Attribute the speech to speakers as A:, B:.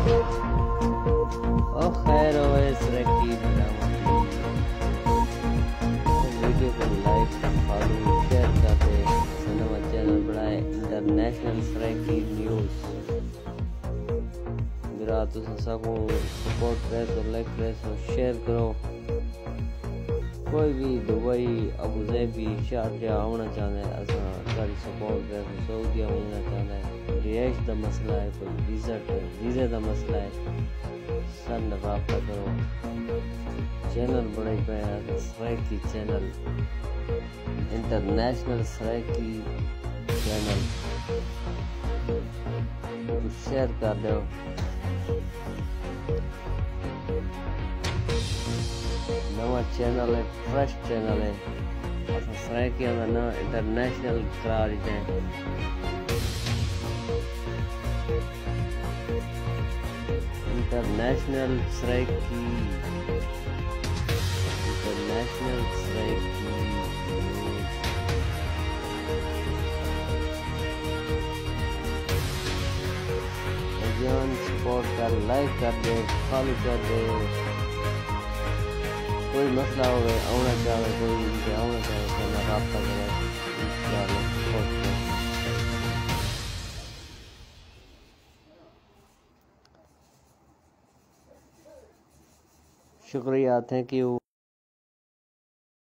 A: او خیر ہوئے سرکی ویڈیو کو لائک فالو شیئر کرتے سنوا چینل بڑھائے انٹرنیشنل سرکی نیوز میرا تو سکوں سپورٹ کرے تو لائک کرے تو شیئر کرو کوئی بھی دبئی ابو ظہبی شارجہ آنا چاہتا ہے اساں ساری سپورٹ کرے تو سعودیہ آنا چاہتا ہے رہائش دا مسئلہ ہے کوئی ویزے دا مسئلہ ہے سن رابطہ کرو چینل بڑھائی پہ Saraiki channel international Saraiki channel share کر دو نوا چینل ہے فریش چینل ہے سرائکی کا نام انٹرنیشنل کرا دیتے ہیں انٹرنیشنل سرائکی جان سپورٹ کر لائک کر دے فالو کر دے کوئی مسئلہ ہوئے آنا چاہے کوئی آنا چاہے تو میں رابطہ کرے شکریہ تھینک یو